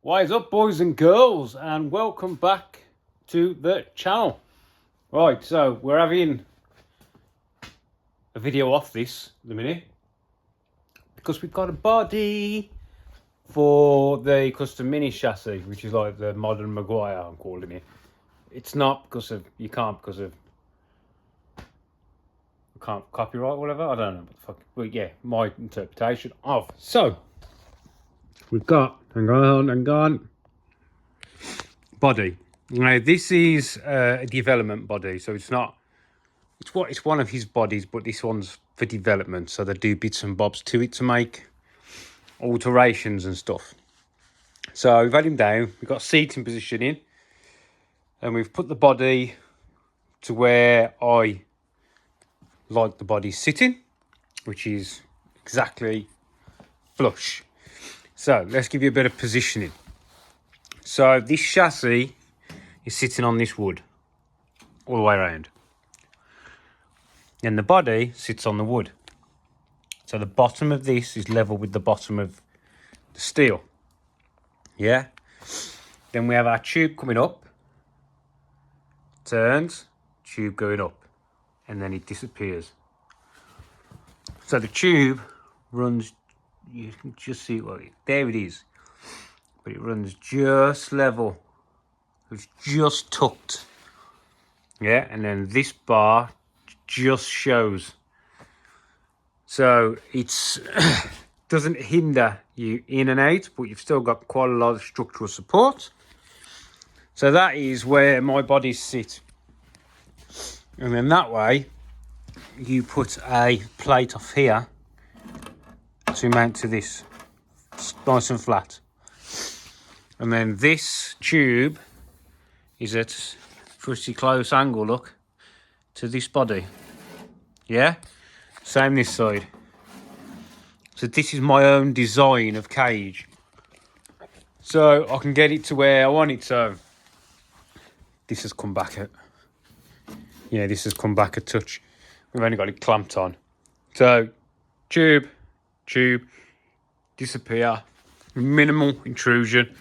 What is up, boys and girls, and welcome back to the channel. Right, so we're having a video off this in a minute because we've got a body for the custom mini chassis, which is like the modern Maguire, I'm calling it. It's not because of copyright or whatever. I don't know what the fuck, but yeah, my interpretation of. So we've got hang on body. Now this is a development body, so it's one of his bodies, but this one's for development, so they do bits and bobs to it to make alterations and stuff. So we've had him down, we've got seating positioning, and we've put the body to where I like the body sitting, which is exactly flush. So let's give you a bit of positioning. So this chassis is sitting on this wood all the way around, and the body sits on the wood. So the bottom of this is level with the bottom of the steel. Yeah. Then we have our tube coming up, turns, tube going up, and then it disappears. So the tube runs, you can just see, well, there it is, but it runs just level. It's just tucked. Yeah, and then this bar just shows. So it's doesn't hinder you in and out, but you've still got quite a lot of structural support. So that is where my bodies sit. And then that way, you put a plate off here to mount to this. It's nice and flat. And then this tube is at pretty close angle, look, to this body. Yeah? Same this side. So this is my own design of cage. So I can get it to where I want it. So this has come back a touch. We've only got it clamped on. So tube, disappear, minimal intrusion,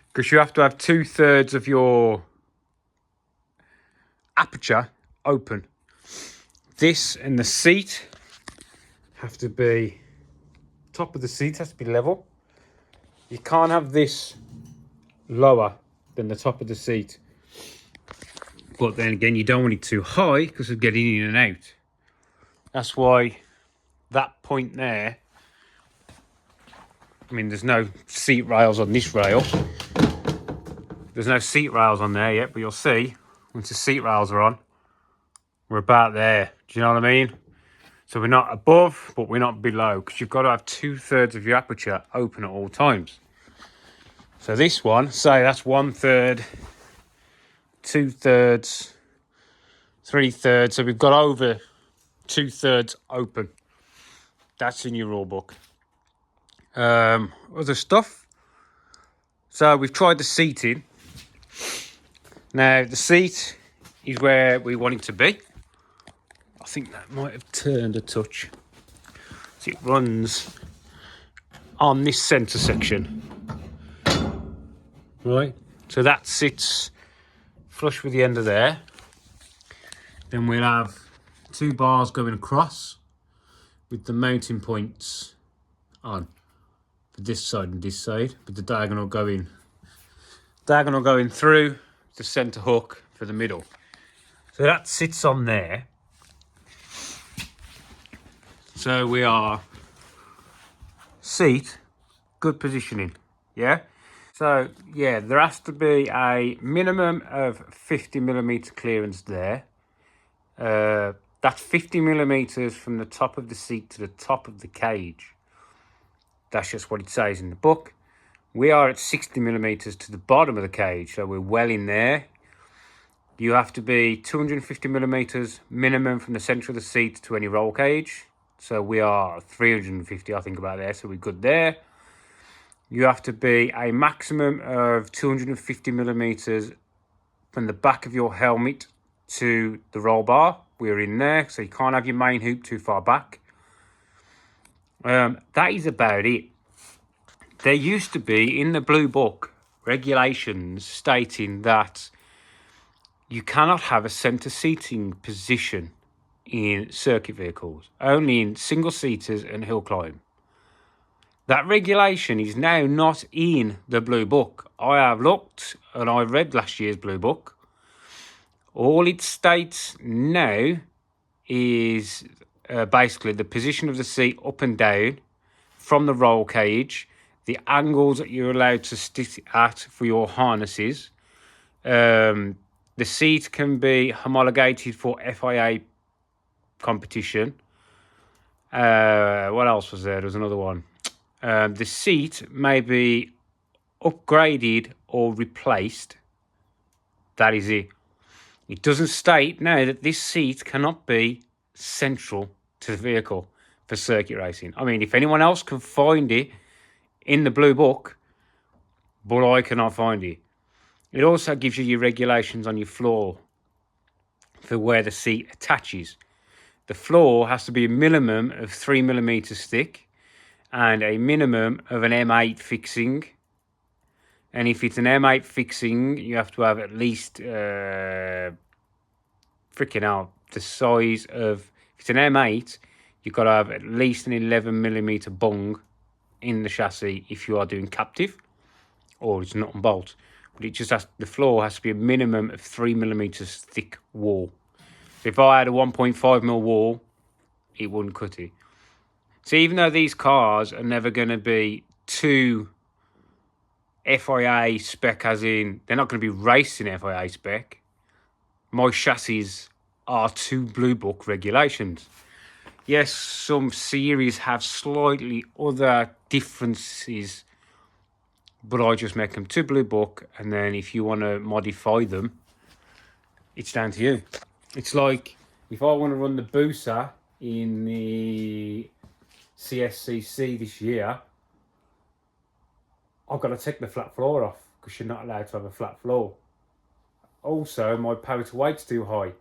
because you have to have 2/3 of your aperture open. This and the seat have to be, top of the seat has to be level. You can't have this lower than the top of the seat. But then again, you don't want it too high because of getting in and out. That's why that point there, I mean, there's no seat rails on this rail. There's no seat rails on there yet, but you'll see once the seat rails are on, we're about there. Do you know what I mean? So we're not above, but we're not below, because you've got to have 2/3 of your aperture open at all times. So this one, say that's 1/3, 2/3, 3/3. So we've got over 2/3 open. That's in your rule book. Other stuff. So we've tried the seating. Now the seat is where we want it to be. I think that might have turned a touch. So it runs on this centre section. Right. So that sits flush with the end of there. Then we'll have 2 bars going across with the mounting points on for this side and this side, but the diagonal going through the centre hook for the middle. So that sits on there. So we are seat, good positioning, yeah? So yeah, there has to be a minimum of 50mm clearance there. That's 50mm from the top of the seat to the top of the cage. That's just what it says in the book. We are at 60mm to the bottom of the cage, so we're well in there. You have to be 250mm minimum from the centre of the seat to any roll cage. So we are 350, I think, about there, so we're good there. You have to be a maximum of 250mm from the back of your helmet to the roll bar. We're in there, so you can't have your main hoop too far back. That is about it. There used to be, in the blue book, regulations stating that you cannot have a centre seating position in circuit vehicles, only in single seaters and hill climb. That regulation is now not in the Blue Book. I have looked and I read last year's Blue Book. All it states now is basically the position of the seat up and down from the roll cage, the angles that you're allowed to stick at for your harnesses. The seat can be homologated for FIA competition. What else was there? There was another one. The seat may be upgraded or replaced. That is it. It doesn't state now that this seat cannot be central to the vehicle for circuit racing. I mean, if anyone else can find it in the Blue Book, but I cannot find it. It also gives you your regulations on your floor for where the seat attaches. The floor has to be a minimum of 3mm thick and a minimum of an M8 fixing. And if it's an M8 fixing, you have to have at least freaking out the size of. If it's an M8, you've got to have at least an 11mm bung in the chassis if you are doing captive, or it's nut and bolt. But it just has, the floor has to be a minimum of 3mm thick wall. So if I had a 1.5mm wall, it wouldn't cut it. So even though these cars are never going to be too FIA spec, as in they're not going to be racing FIA spec, my chassis are to Blue Book regulations. Yes, some series have slightly other differences, but I just make them to Blue Book, and then if you want to modify them, it's down to you. It's like if I want to run the Booster in the CSCC this year, I've got to take the flat floor off because you're not allowed to have a flat floor. Also, my power to weight's too high,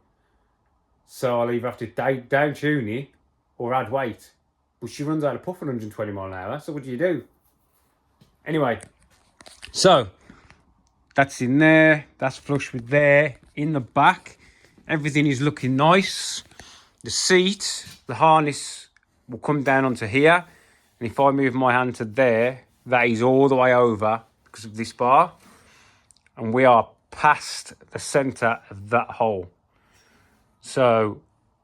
so I'll either have to down tune it or add weight. But she runs out of puff at 120 mile an hour, so what do you do? Anyway, so that's in there, that's flush with there. In the back, everything is looking nice. The seat, the harness will come down onto here, and if I move my hand to there, that is all the way over because of this bar, and we are past the centre of that hole. So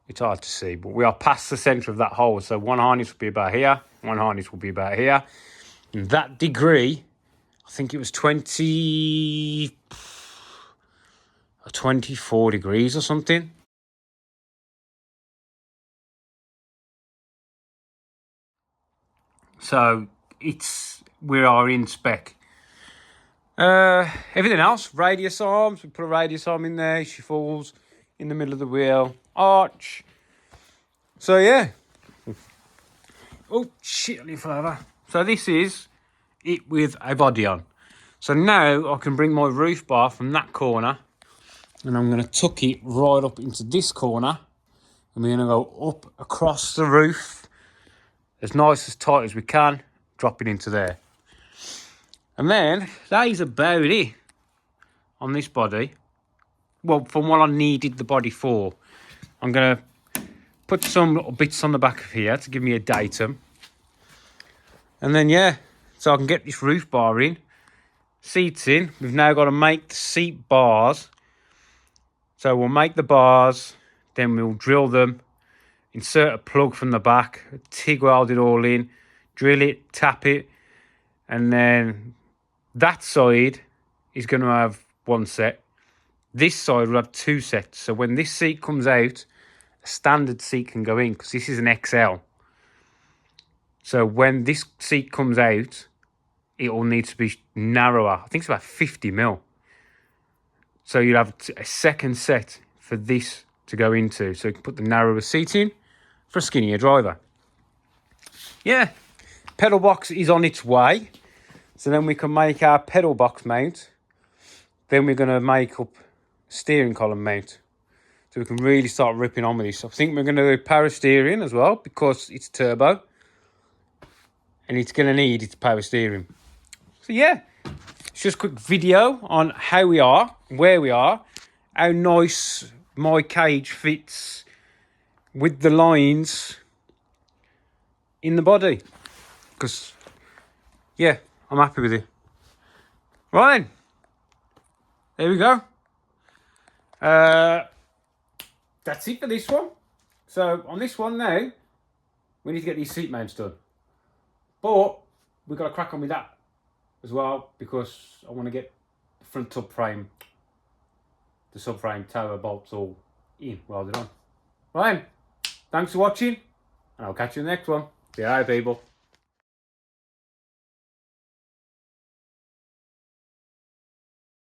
it's hard to see, but we are past the centre of that hole. So one harness will be about here, one harness will be about here. And that degree, I think it was 24 degrees or something. So we are in spec. Everything else, radius arms, we put a radius arm in there, she falls in the middle of the wheel, arch. So yeah. Oh shit, I need flavor. So this is it with a body on. So now I can bring my roof bar from that corner, and I'm going to tuck it right up into this corner, and we're going to go up across the roof as nice, as tight as we can, drop it into there. And then that is about it on this body. Well, from what I needed the body for. I'm going to put some little bits on the back of here to give me a datum. And then, yeah, so I can get this roof bar in. Seats in. We've now got to make the seat bars. So we'll make the bars, then we'll drill them, insert a plug from the back, TIG weld it all in, drill it, tap it, and then that side is going to have one set. This side will have two sets. So when this seat comes out, a standard seat can go in because this is an XL. So when this seat comes out, it will need to be narrower. I think it's about 50mm. So you'll have a second set for this to go into. So you can put the narrower seat in for a skinnier driver. Yeah, pedal box is on its way. So then we can make our pedal box mount. Then we're going to make up steering column mount. So we can really start ripping on with this. I think we're going to do power steering as well because it's turbo. And it's going to need its power steering. So yeah, it's just a quick video on how we are, where we are, how nice my cage fits with the lines in the body. Because, yeah, I'm happy with it. Right then, there we go. That's it for this one. So on this one now, we need to get these seat mounts done. But we've got to crack on with that as well, because I want to get the front tub frame, the subframe tower bolts all in, welded on. Right then, thanks for watching, and I'll catch you in the next one. See you later, people.